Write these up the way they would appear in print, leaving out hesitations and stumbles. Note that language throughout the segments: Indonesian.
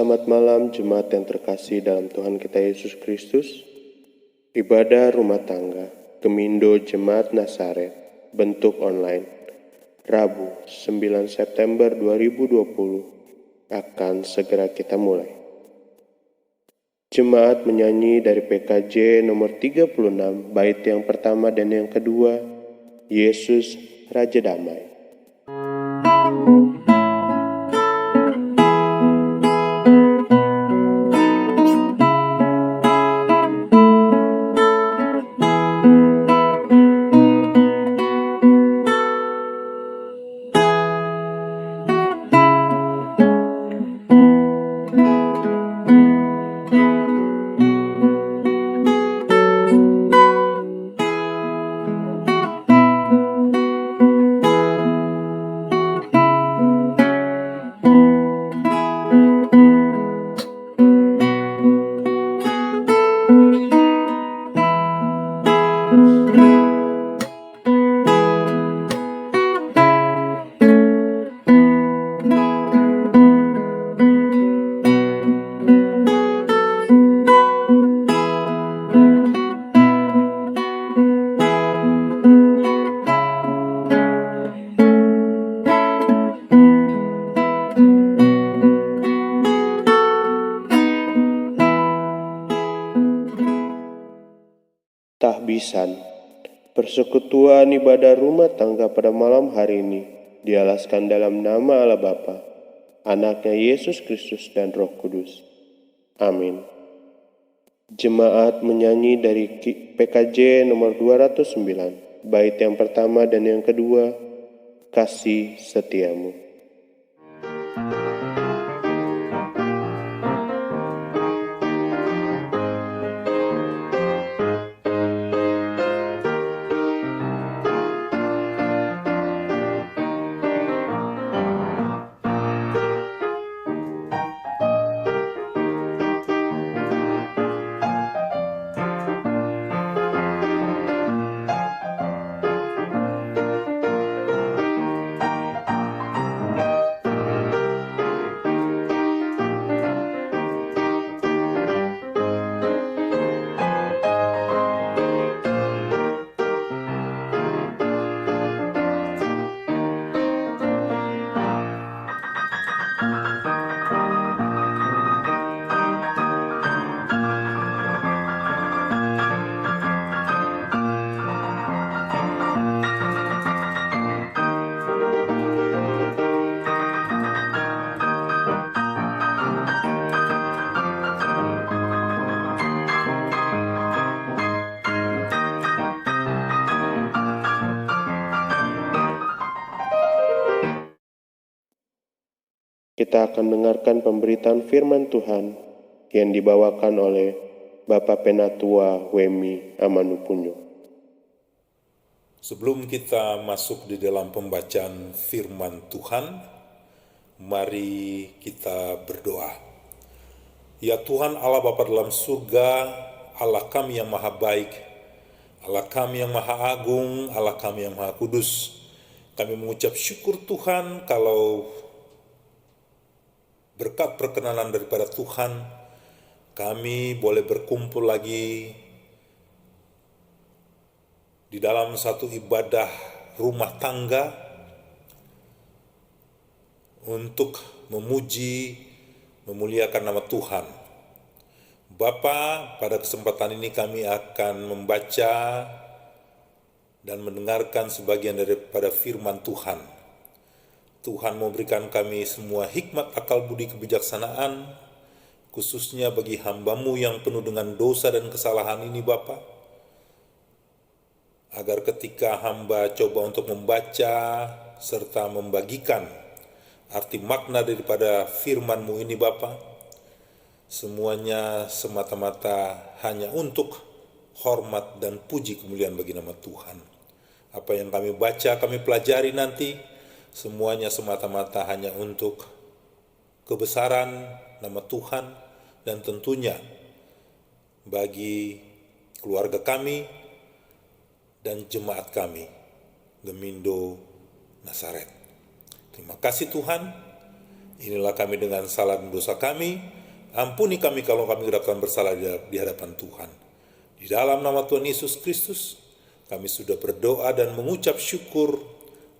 Selamat malam jemaat yang terkasih dalam Tuhan kita Yesus Kristus. Ibadah rumah tangga Gemindo Jemaat Nazaret bentuk online Rabu 9 September 2020 akan segera kita mulai. Jemaat menyanyi dari PKJ nomor 36 bait yang pertama dan yang kedua, Yesus Raja Damai. Tahbisan, persekutuan ibadah rumah tangga pada malam hari ini dialaskan dalam nama Allah Bapa, Anaknya Yesus Kristus dan Roh Kudus. Amin. Jemaat menyanyi dari PKJ nomor 209, bait yang pertama dan yang kedua, Kasih Setiamu. Kita akan dengarkan pemberitaan firman Tuhan yang dibawakan oleh Bapak Penatua Wemi Amanupunyo. Sebelum kita masuk di dalam pembacaan firman Tuhan, mari kita berdoa. Ya Tuhan Allah Bapa dalam surga, Allah kami yang maha baik, Allah kami yang maha agung, Allah kami yang maha kudus. Kami mengucap syukur Tuhan kalau berkat perkenanan daripada Tuhan, kami boleh berkumpul lagi di dalam satu ibadah rumah tangga untuk memuji, memuliakan nama Tuhan. Bapa, pada kesempatan ini kami akan membaca dan mendengarkan sebagian daripada firman Tuhan. Tuhan memberikan kami semua hikmat, akal budi, kebijaksanaan, khususnya bagi hamba-Mu yang penuh dengan dosa dan kesalahan ini Bapa, agar ketika hamba coba untuk membaca serta membagikan arti makna daripada firman-Mu ini Bapa, semuanya semata-mata hanya untuk hormat dan puji kemuliaan bagi nama Tuhan. Apa yang kami baca, kami pelajari nanti, semuanya semata-mata hanya untuk kebesaran nama Tuhan dan tentunya bagi keluarga kami dan jemaat kami, Gemindo Nazaret. Terima kasih Tuhan. Inilah kami dengan salah dan dosa kami. Ampuni kami kalau kami katakan bersalah di hadapan Tuhan. Di dalam nama Tuhan Yesus Kristus, kami sudah berdoa dan mengucap syukur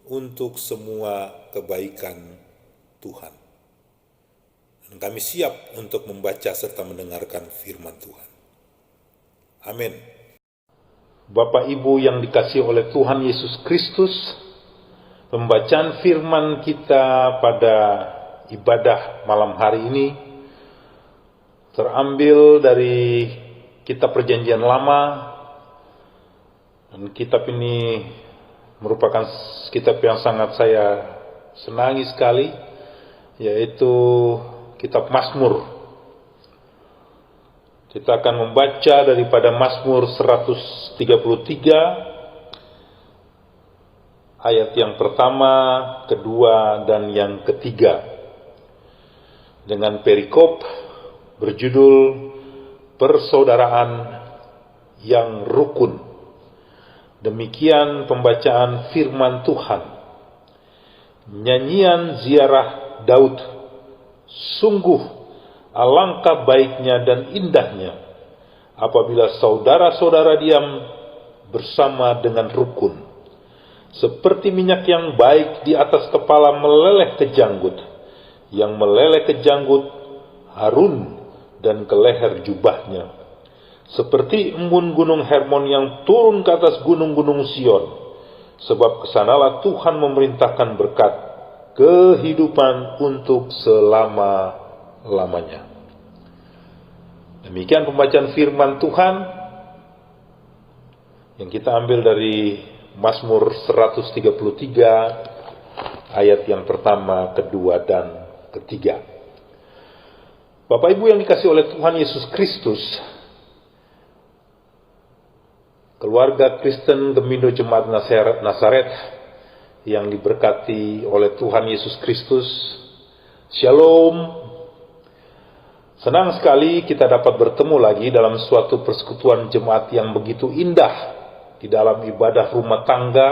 untuk semua kebaikan Tuhan. Dan kami siap untuk membaca serta mendengarkan firman Tuhan. Amin. Bapak Ibu yang dikasihi oleh Tuhan Yesus Kristus, pembacaan firman kita pada ibadah malam hari ini terambil dari kitab Perjanjian Lama, dan kitab ini merupakan kitab yang sangat saya senangi sekali, yaitu kitab Mazmur. Kita akan membaca daripada Mazmur 133 ayat yang pertama, kedua, dan yang ketiga, dengan perikop berjudul Persaudaraan yang Rukun. Demikian pembacaan firman Tuhan. Nyanyian ziarah Daud. Sungguh alangkah baiknya dan indahnya apabila saudara-saudara diam bersama dengan rukun. Seperti minyak yang baik di atas kepala meleleh ke janggut, yang meleleh ke janggut Harun dan ke leher jubahnya. Seperti embun gunung Hermon yang turun ke atas gunung-gunung Sion. Sebab kesanalah Tuhan memerintahkan berkat, kehidupan untuk selama-lamanya. Demikian pembacaan firman Tuhan yang kita ambil dari Mazmur 133 ayat yang pertama, kedua, dan ketiga. Bapak Ibu yang dikasihi oleh Tuhan Yesus Kristus, keluarga Kristen Gemindo Jemaat Nazaret yang diberkati oleh Tuhan Yesus Kristus, Shalom. Senang sekali kita dapat bertemu lagi dalam suatu persekutuan jemaat yang begitu indah di dalam ibadah rumah tangga,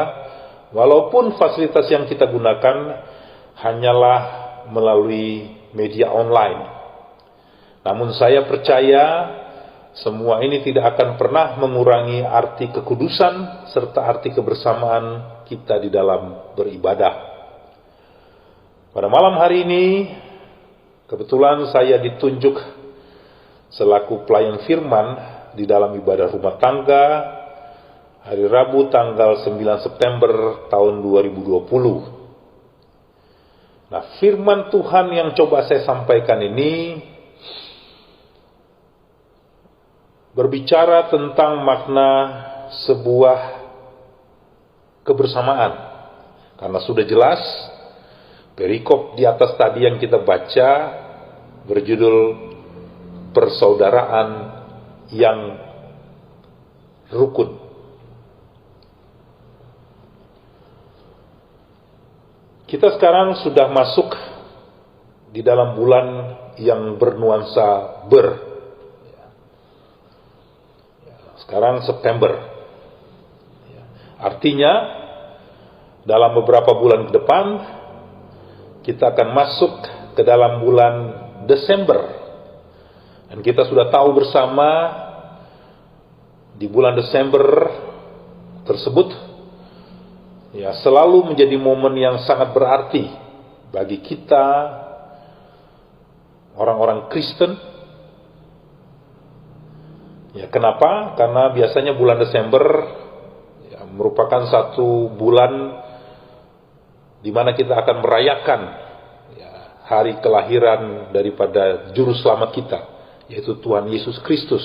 walaupun fasilitas yang kita gunakan hanyalah melalui media online. Namun saya percaya semua ini tidak akan pernah mengurangi arti kekudusan serta arti kebersamaan kita di dalam beribadah. Pada malam hari ini, kebetulan saya ditunjuk selaku pelayan firman di dalam ibadah rumah tangga hari Rabu tanggal 9 September tahun 2020. Nah, firman Tuhan yang coba saya sampaikan ini berbicara tentang makna sebuah kebersamaan. Karena sudah jelas, perikop di atas tadi yang kita baca berjudul Persaudaraan yang Rukun. Kita sekarang sudah masuk di dalam bulan yang bernuansa ber. Sekarang September. Artinya dalam beberapa bulan ke depan kita akan masuk ke dalam bulan Desember. Dan kita sudah tahu bersama di bulan Desember tersebut selalu menjadi momen yang sangat berarti bagi kita orang-orang Kristen. Kenapa? Karena biasanya bulan Desember merupakan satu bulan di mana kita akan merayakan hari kelahiran daripada juru selamat kita, yaitu Tuhan Yesus Kristus.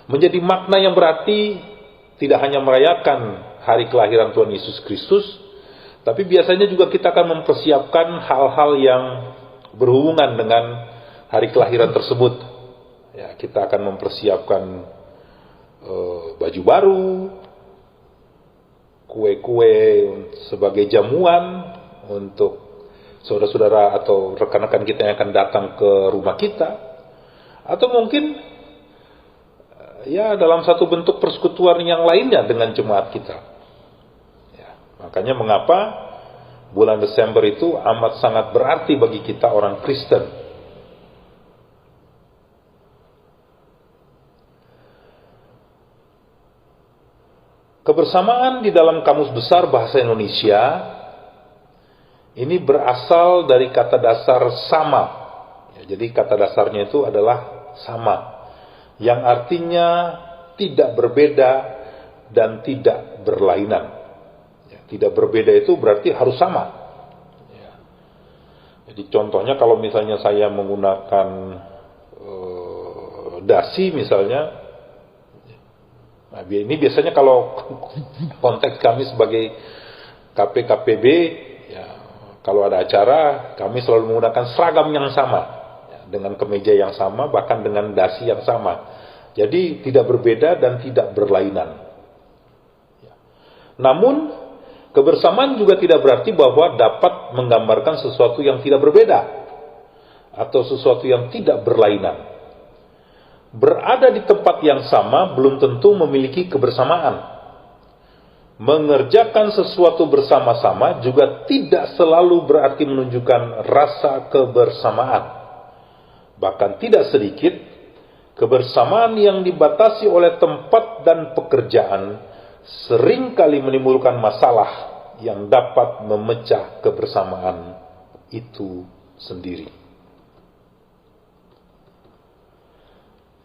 Menjadi makna yang berarti tidak hanya merayakan hari kelahiran Tuhan Yesus Kristus, tapi biasanya juga kita akan mempersiapkan hal-hal yang berhubungan dengan hari kelahiran tersebut. Kita akan mempersiapkan baju baru, kue-kue sebagai jamuan untuk saudara-saudara atau rekan-rekan kita yang akan datang ke rumah kita, atau mungkin dalam satu bentuk persekutuan yang lainnya dengan jemaat kita. Makanya mengapa bulan Desember itu amat sangat berarti bagi kita orang Kristen. Kebersamaan di dalam Kamus Besar Bahasa Indonesia ini berasal dari kata dasar sama. Jadi kata dasarnya itu adalah sama, yang artinya tidak berbeda dan tidak berlainan. Tidak berbeda itu berarti harus sama. Jadi contohnya kalau misalnya saya menggunakan dasi misalnya, nah ini biasanya kalau konteks kami sebagai KPKPB, ya, kalau ada acara kami selalu menggunakan seragam yang sama, ya, dengan kemeja yang sama, bahkan dengan dasi yang sama. Jadi tidak berbeda dan tidak berlainan. Ya. Namun kebersamaan juga tidak berarti bahwa dapat menggambarkan sesuatu yang tidak berbeda atau sesuatu yang tidak berlainan. Berada di tempat yang sama belum tentu memiliki kebersamaan. Mengerjakan sesuatu bersama-sama juga tidak selalu berarti menunjukkan rasa kebersamaan. Bahkan tidak sedikit, kebersamaan yang dibatasi oleh tempat dan pekerjaan seringkali menimbulkan masalah yang dapat memecah kebersamaan itu sendiri.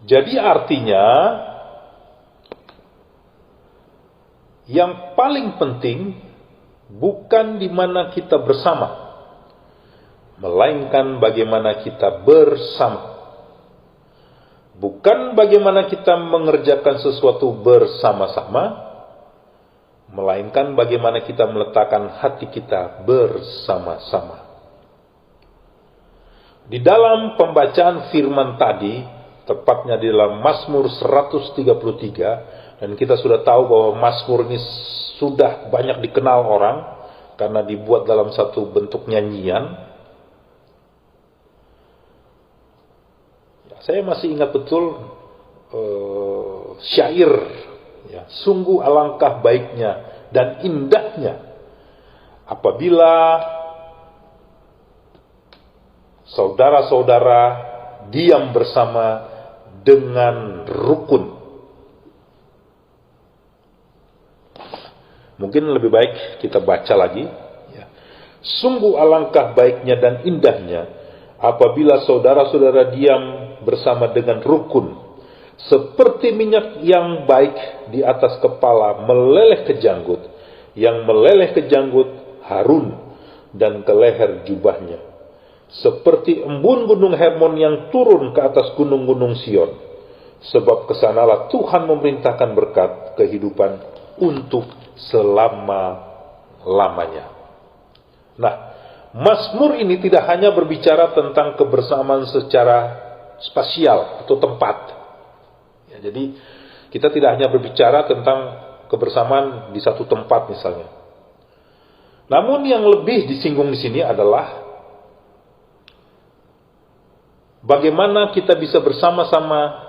Jadi artinya, yang paling penting bukan di mana kita bersama, melainkan bagaimana kita bersama. Bukan bagaimana kita mengerjakan sesuatu bersama-sama, melainkan bagaimana kita meletakkan hati kita bersama-sama. Di dalam pembacaan firman tadi, tepatnya di dalam Mazmur 133, dan kita sudah tahu bahwa Mazmur ini sudah banyak dikenal orang karena dibuat dalam satu bentuk nyanyian. Ya, saya masih ingat betul syair, ya, sungguh alangkah baiknya dan indahnya apabila saudara-saudara diam bersama dengan rukun. Mungkin lebih baik kita baca lagi. Ya. Sungguh alangkah baiknya dan indahnya apabila saudara-saudara diam bersama dengan rukun, seperti minyak yang baik di atas kepala meleleh ke janggut, yang meleleh ke janggut Harun dan ke leher jubahnya, seperti embun gunung Hermon yang turun ke atas gunung-gunung Sion, sebab kesanalah Tuhan memerintahkan berkat kehidupan untuk selama-lamanya. Nah, Mazmur ini tidak hanya berbicara tentang kebersamaan secara spasial atau tempat. Ya, jadi kita tidak hanya berbicara tentang kebersamaan di satu tempat misalnya. Namun yang lebih disinggung di sini adalah bagaimana kita bisa bersama-sama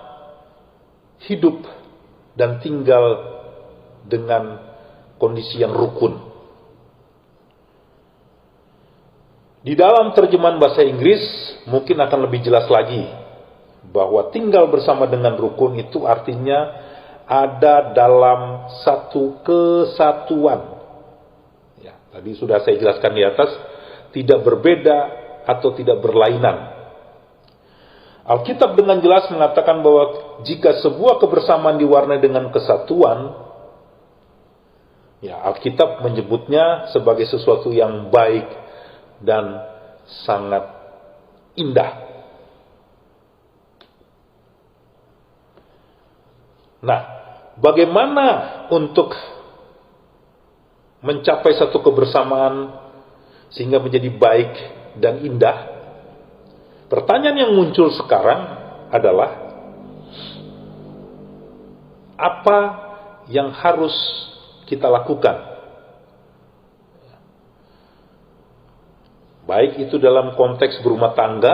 hidup dan tinggal dengan kondisi yang rukun. Di dalam terjemahan bahasa Inggris mungkin akan lebih jelas lagi bahwa tinggal bersama dengan rukun itu artinya ada dalam satu kesatuan. Ya, tadi sudah saya jelaskan di atas, tidak berbeda atau tidak berlainan. Alkitab dengan jelas mengatakan bahwa jika sebuah kebersamaan diwarnai dengan kesatuan, ya, Alkitab menyebutnya sebagai sesuatu yang baik dan sangat indah. Nah, bagaimana untuk mencapai satu kebersamaan sehingga menjadi baik dan indah? Pertanyaan yang muncul sekarang adalah, apa yang harus kita lakukan? Baik itu dalam konteks berumah tangga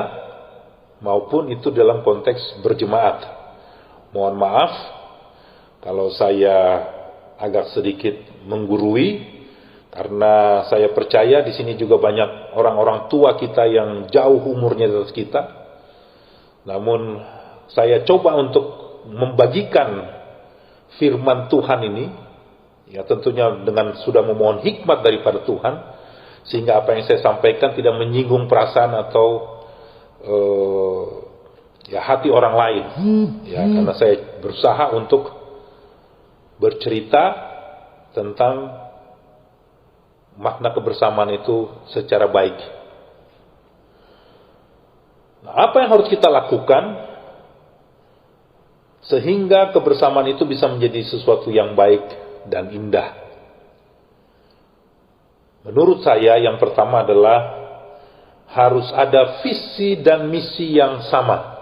maupun itu dalam konteks berjemaat. Mohon maaf kalau saya agak sedikit menggurui, Karena saya percaya di sini juga banyak orang-orang tua kita yang jauh umurnya dari atas kita. Namun saya coba untuk membagikan firman Tuhan ini, ya tentunya dengan sudah memohon hikmat daripada Tuhan, sehingga apa yang saya sampaikan tidak menyinggung perasaan atau ya hati orang lain. Ya, karena saya berusaha untuk bercerita tentang makna kebersamaan itu secara baik. Nah, apa yang harus kita lakukan sehingga kebersamaan itu bisa menjadi sesuatu yang baik dan indah? Menurut saya yang pertama adalah harus ada visi dan misi yang sama.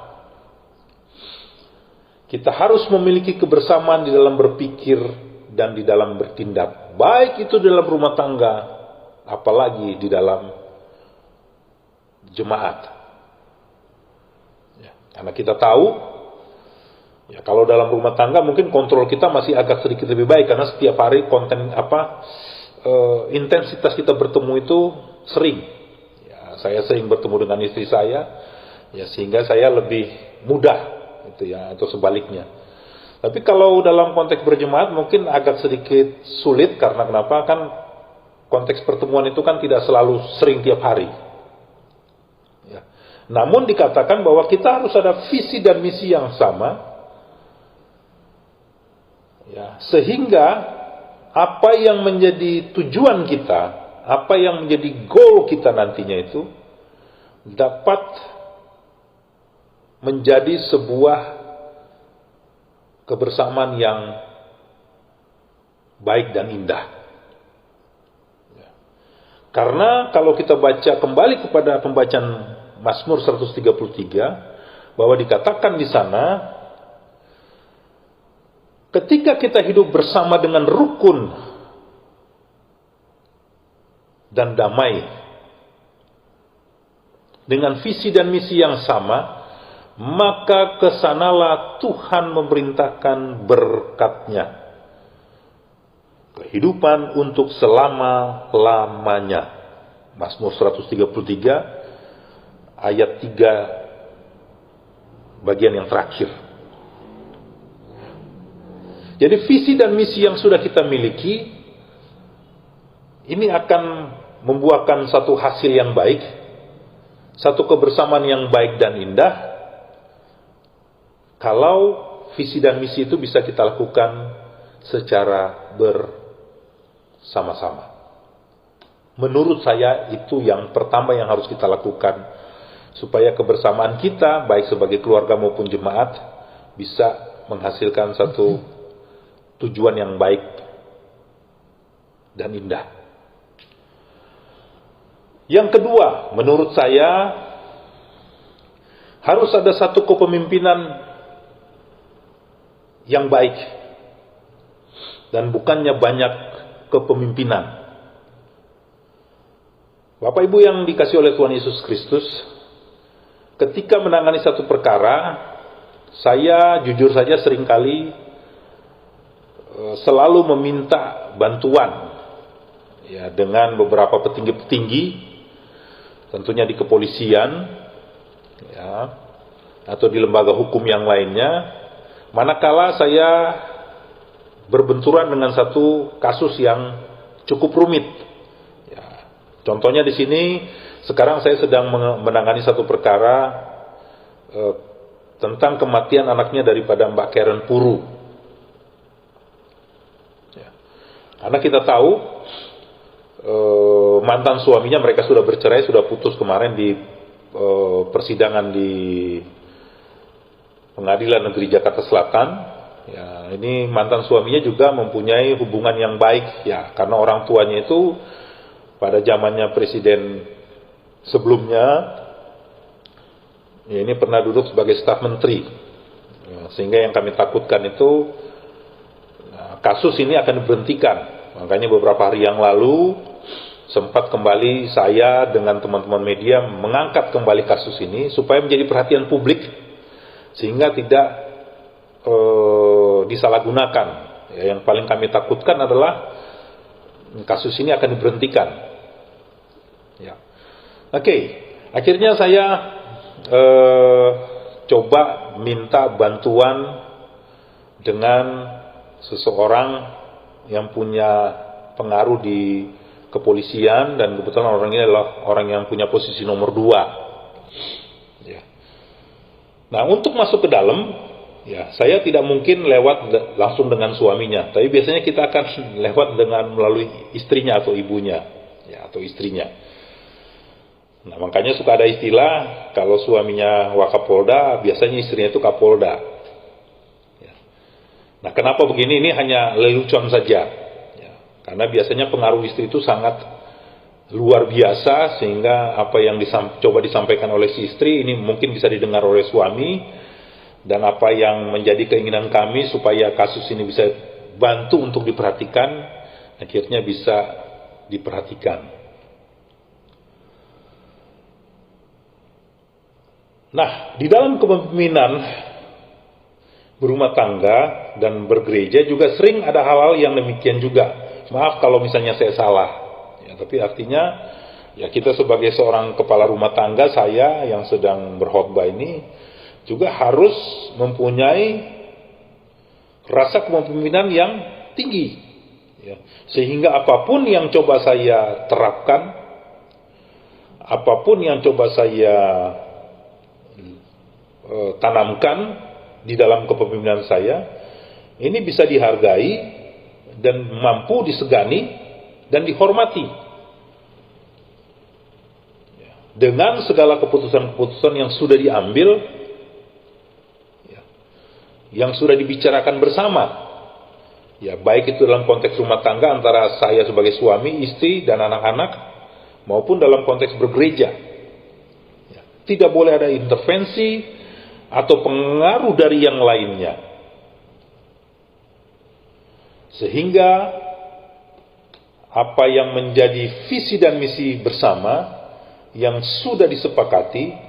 Kita harus memiliki kebersamaan di dalam berpikir dan di dalam bertindak, baik itu dalam rumah tangga, apalagi di dalam jemaat. Ya, karena kita tahu, ya kalau dalam rumah tangga mungkin kontrol kita masih agak sedikit lebih baik, karena setiap hari intensitas kita bertemu itu sering. Ya, saya sering bertemu dengan istri saya, ya sehingga saya lebih mudah, itu ya, atau sebaliknya. Tapi kalau dalam konteks berjemaat mungkin agak sedikit sulit, karena kenapa? Kan konteks pertemuan itu kan tidak selalu sering tiap hari. Ya. Namun dikatakan bahwa kita harus ada visi dan misi yang sama, ya, sehingga apa yang menjadi tujuan kita, apa yang menjadi goal kita nantinya itu dapat menjadi sebuah kebersamaan yang baik dan indah. Karena kalau kita baca kembali kepada pembacaan Mazmur 133, bahwa dikatakan di sana, ketika kita hidup bersama dengan rukun dan damai, dengan visi dan misi yang sama, maka kesanalah Tuhan memerintahkan berkat-Nya, kehidupan untuk selama-lamanya. Mazmur 133 ayat 3 bagian yang terakhir. Jadi visi dan misi yang sudah kita miliki ini akan membuahkan satu hasil yang baik, satu kebersamaan yang baik dan indah, kalau visi dan misi itu bisa kita lakukan secara bersama-sama. Menurut saya itu yang pertama yang harus kita lakukan, supaya kebersamaan kita baik sebagai keluarga maupun jemaat bisa menghasilkan satu tujuan yang baik dan indah. Yang kedua, menurut saya harus ada satu kepemimpinan yang baik, dan bukannya banyak kepemimpinan. Bapak Ibu yang dikasihi oleh Tuhan Yesus Kristus, ketika menangani satu perkara, saya jujur saja seringkali selalu meminta bantuan, ya, dengan beberapa petinggi-petinggi, tentunya di kepolisian, ya, atau di lembaga hukum yang lainnya, manakala saya berbenturan dengan satu kasus yang cukup rumit. Ya, contohnya di sini, sekarang saya sedang menangani satu perkara tentang kematian anaknya daripada Mbak Karen Puru. Ya, karena kita tahu mantan suaminya, mereka sudah bercerai, sudah putus kemarin di persidangan di Pengadilan Negeri Jakarta Selatan. Ya, ini mantan suaminya juga mempunyai hubungan yang baik, ya, karena orang tuanya itu pada zamannya presiden sebelumnya, ya, ini pernah duduk sebagai staf menteri. Ya, sehingga yang kami takutkan itu, nah, kasus ini akan diberhentikan. Makanya beberapa hari yang lalu sempat kembali saya dengan teman-teman media mengangkat kembali kasus ini supaya menjadi perhatian publik, sehingga tidak disalahgunakan. Ya, yang paling kami takutkan adalah kasus ini akan diberhentikan. Ya. Oke, akhirnya saya coba minta bantuan dengan seseorang yang punya pengaruh di kepolisian, dan kebetulan orang ini adalah orang yang punya posisi nomor 2. Ya. Nah, untuk masuk ke dalam, ya saya tidak mungkin lewat langsung dengan suaminya, tapi biasanya kita akan lewat dengan melalui istrinya atau ibunya, ya, atau istrinya. Nah, makanya suka ada istilah kalau suaminya Wakapolda, biasanya istrinya itu Kapolda. Ya. Nah, kenapa begini? Ini hanya lelucon saja. Karena biasanya pengaruh istri itu sangat luar biasa, sehingga apa yang coba disampaikan oleh si istri ini mungkin bisa didengar oleh suami, dan apa yang menjadi keinginan kami supaya kasus ini bisa bantu untuk diperhatikan, akhirnya bisa diperhatikan. Nah, di dalam kepemimpinan berumah tangga dan bergereja juga sering ada hal-hal yang demikian juga. Maaf kalau misalnya saya salah, ya, tapi artinya ya kita sebagai seorang kepala rumah tangga, saya yang sedang berkhotbah ini juga harus mempunyai rasa kepemimpinan yang tinggi, ya, sehingga apapun yang coba saya terapkan, apapun yang coba saya tanamkan di dalam kepemimpinan saya, ini bisa dihargai dan mampu disegani dan dihormati dengan segala keputusan-keputusan yang sudah diambil, yang sudah dibicarakan bersama, ya, baik itu dalam konteks rumah tangga antara saya sebagai suami, istri, dan anak-anak, maupun dalam konteks bergereja. Tidak boleh ada intervensi atau pengaruh dari yang lainnya, sehingga apa yang menjadi visi dan misi bersama yang sudah disepakati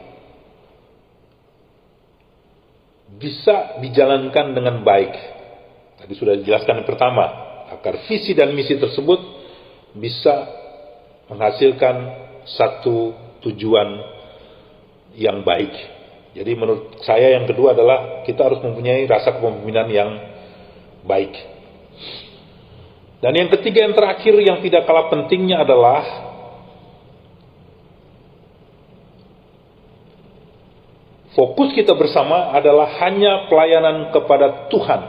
bisa dijalankan dengan baik. Tadi sudah dijelaskan yang pertama, agar visi dan misi tersebut bisa menghasilkan satu tujuan yang baik. Jadi menurut saya yang kedua adalah kita harus mempunyai rasa kepemimpinan yang baik. Dan yang ketiga, yang terakhir, yang tidak kalah pentingnya adalah fokus kita bersama adalah hanya pelayanan kepada Tuhan,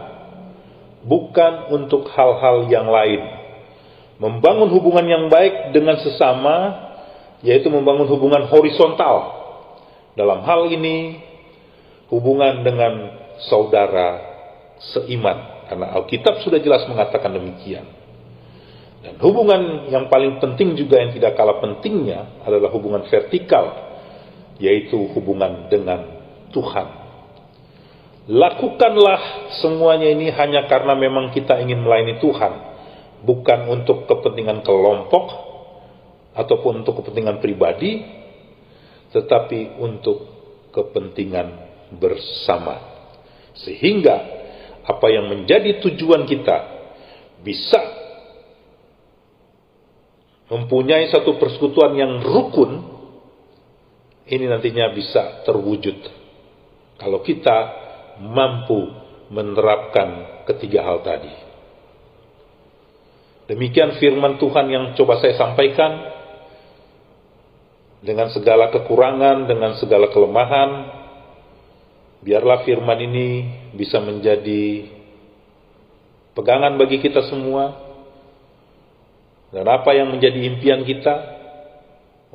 bukan untuk hal-hal yang lain. Membangun hubungan yang baik dengan sesama, yaitu membangun hubungan horizontal. Dalam hal ini, hubungan dengan saudara seiman, karena Alkitab sudah jelas mengatakan demikian. Dan hubungan yang paling penting juga yang tidak kalah pentingnya adalah hubungan vertikal, yaitu hubungan dengan Tuhan. Lakukanlah semuanya ini hanya karena memang kita ingin melayani Tuhan, bukan untuk kepentingan kelompok ataupun untuk kepentingan pribadi, tetapi untuk kepentingan bersama. Sehingga apa yang menjadi tujuan kita bisa mempunyai satu persekutuan yang rukun, ini nantinya bisa terwujud kalau kita mampu menerapkan ketiga hal tadi. Demikian firman Tuhan yang coba saya sampaikan. Dengan segala kekurangan, dengan segala kelemahan, biarlah firman ini bisa menjadi pegangan bagi kita semua. Dan apa yang menjadi impian kita,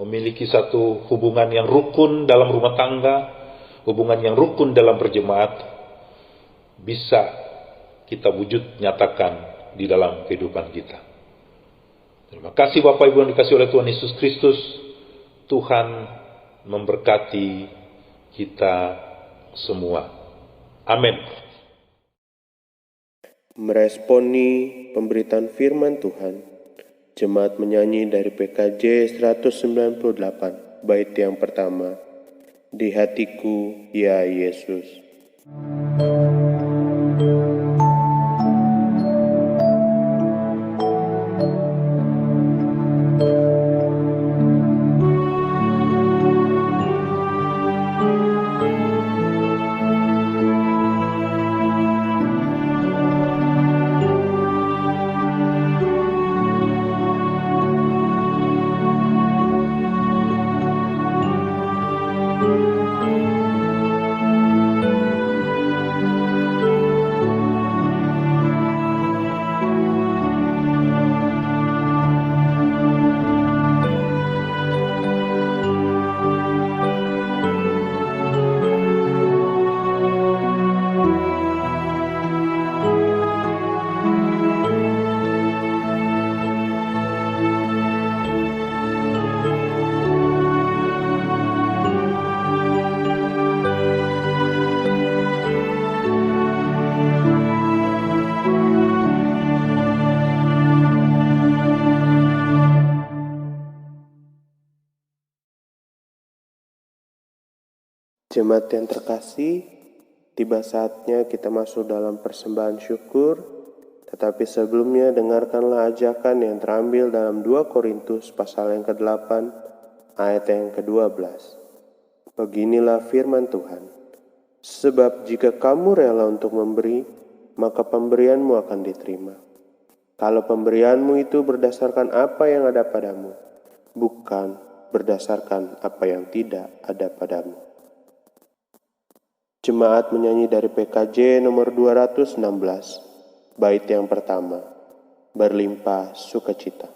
memiliki satu hubungan yang rukun dalam rumah tangga, hubungan yang rukun dalam berjemaat, bisa kita wujud nyatakan di dalam kehidupan kita. Terima kasih Bapak Ibu yang dikasihi oleh Tuhan Yesus Kristus. Tuhan memberkati kita semua. Amin. Meresponi pemberitaan firman Tuhan, jemaat menyanyi dari PKJ 198, bait yang pertama. Di hatiku, ya Yesus. Jemaat yang terkasih, tiba saatnya kita masuk dalam persembahan syukur, tetapi sebelumnya dengarkanlah ajakan yang terambil dalam 2 Korintus pasal yang ke-8 ayat yang ke-12. Beginilah firman Tuhan. Sebab jika kamu rela untuk memberi, maka pemberianmu akan diterima. Kalau pemberianmu itu berdasarkan apa yang ada padamu, bukan berdasarkan apa yang tidak ada padamu. Jemaat menyanyi dari PKJ nomor 216, bait yang pertama, berlimpah sukacita.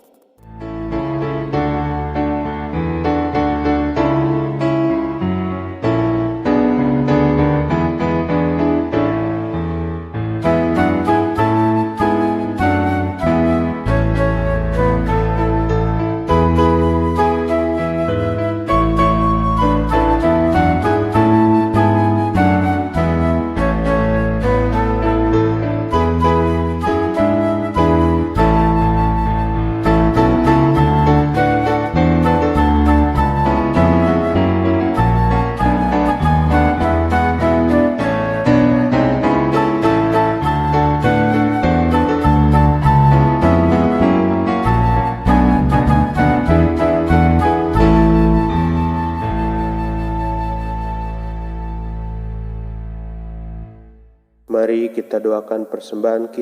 Mari kita doakan persembahan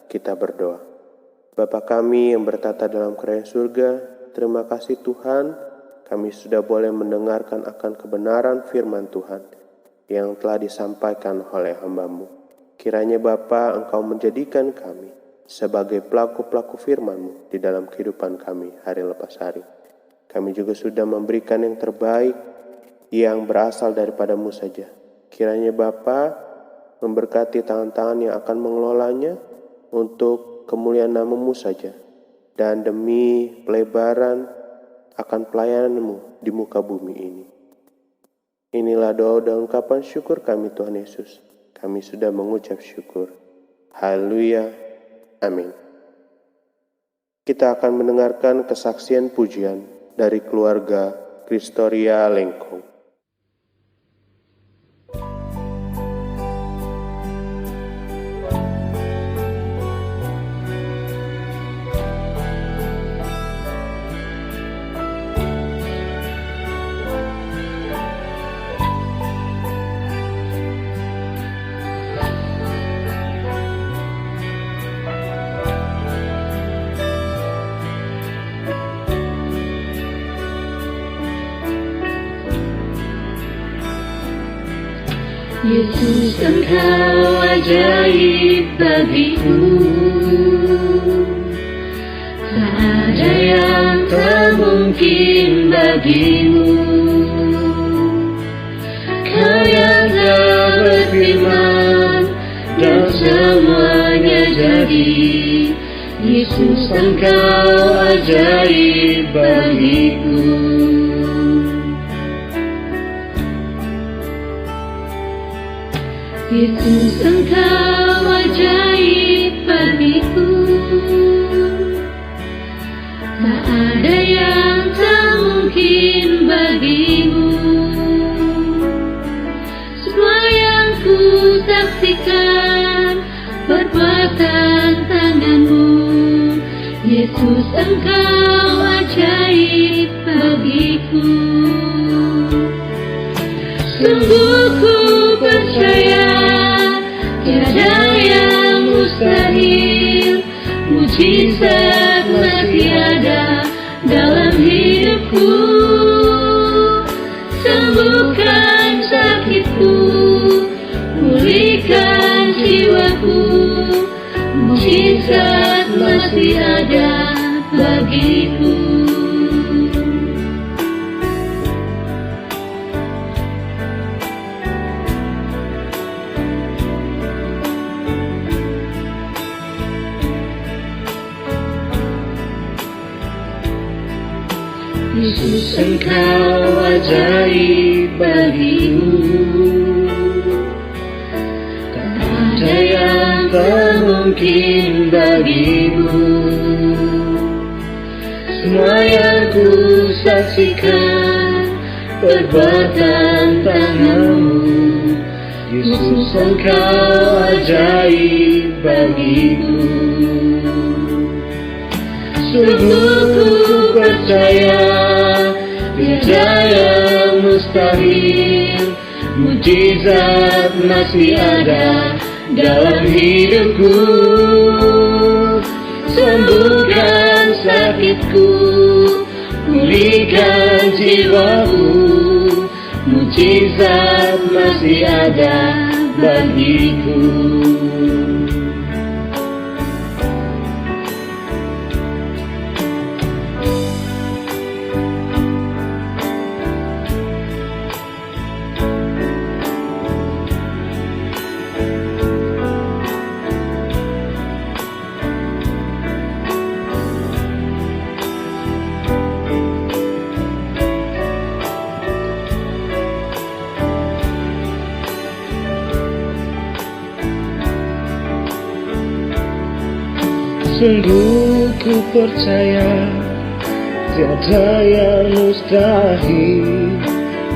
kita berdoa. Bapa kami yang bertata dalam kerajaan surga, terima kasih Tuhan, kami sudah boleh mendengarkan akan kebenaran firman Tuhan yang telah disampaikan oleh hamba-Mu. Kiranya Bapa, Engkau menjadikan kami sebagai pelaku-pelaku firman-Mu di dalam kehidupan kami hari lepas hari. Kami juga sudah memberikan yang terbaik yang berasal daripada-Mu saja. Kiranya Bapa memberkati tangan-tangan yang akan mengelolanya untuk kemuliaan nama-Mu saja, dan demi pelebaran akan pelayanan-Mu di muka bumi ini. Inilah doa dan ungkapan syukur kami Tuhan Yesus. Kami sudah mengucap syukur. Haleluya. Amin. Kita akan mendengarkan kesaksian pujian dari keluarga Kristoria Lengkong. Yesus, Engkau ajaib bagiku, tak ada yang tak mungkin bagimu. Kau yang tak berfirman dan semuanya jadi. Yesus, Engkau ajaib bagiku. Yesus, Engkau ajaib bagiku, tak ada yang tak mungkin bagimu. Semua yang ku saksikan perbuatan tangan-Mu. Yesus, Engkau ajaib bagiku. Sungguh ku percaya tiada yang mustahil, mujizat masih ada dalam hidupku. Sembuhkan sakitku, pulihkan jiwaku, mujizat masih ada bagiku. Yesus, Engkau ajaib bagiku, tak ada yang tak mungkin bagimu. Semua yang ku saksikan perbuatan tanganmu. Yesus, Engkau ajaib bagiku. Sungguh ku percaya tiada yang mustahil, mujizat masih ada dalam hidupku. Sembuhkan sakitku, pulihkan jiwaku, mujizat masih ada bagiku. Sungguh ku percaya tiada yang mustahil,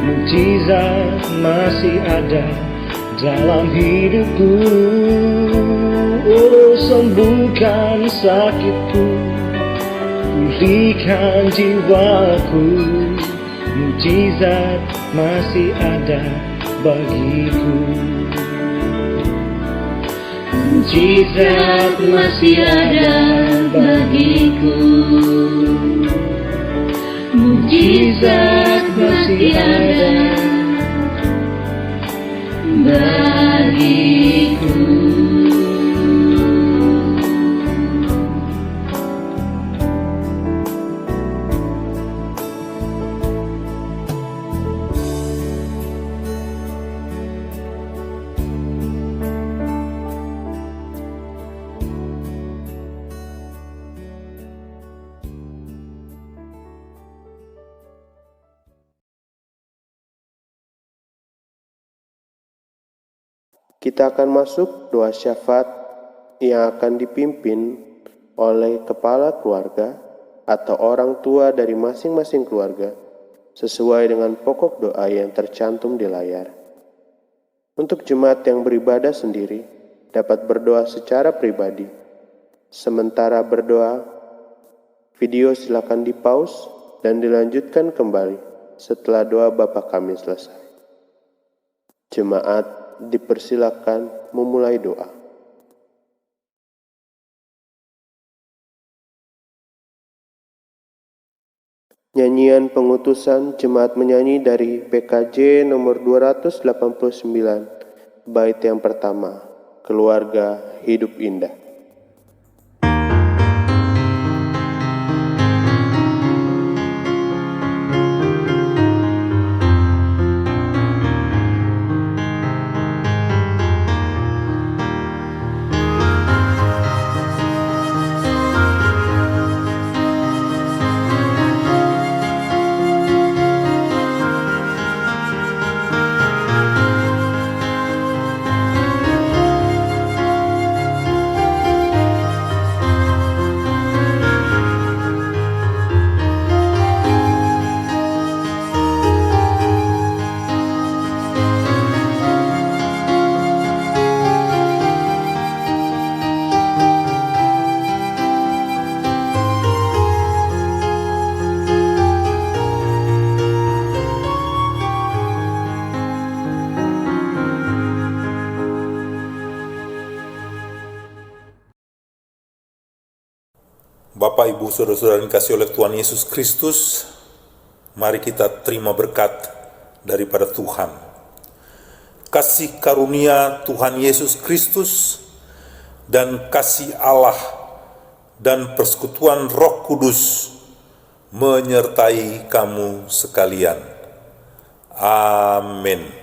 mujizat masih ada dalam hidupku. Oh, sembuhkan sakitku, pulihkan jiwaku, mujizat masih ada bagiku. Mujizat masih ada bagiku. Mujizat masih ada bagiku. Kita akan masuk doa syafaat yang akan dipimpin oleh kepala keluarga atau orang tua dari masing-masing keluarga sesuai dengan pokok doa yang tercantum di layar. Untuk jemaat yang beribadah sendiri dapat berdoa secara pribadi. Sementara berdoa, video silakan di-pause dan dilanjutkan kembali setelah doa Bapa Kami selesai. Jemaat dipersilakan memulai doa. Nyanyian pengutusan jemaat menyanyi dari PKJ nomor 289, bait yang pertama, Keluarga Hidup Indah. Bapak, Ibu, Saudara-saudara yang dikasihi oleh Tuhan Yesus Kristus, mari kita terima berkat daripada Tuhan. Kasih karunia Tuhan Yesus Kristus dan kasih Allah dan persekutuan Roh Kudus menyertai kamu sekalian. Amin.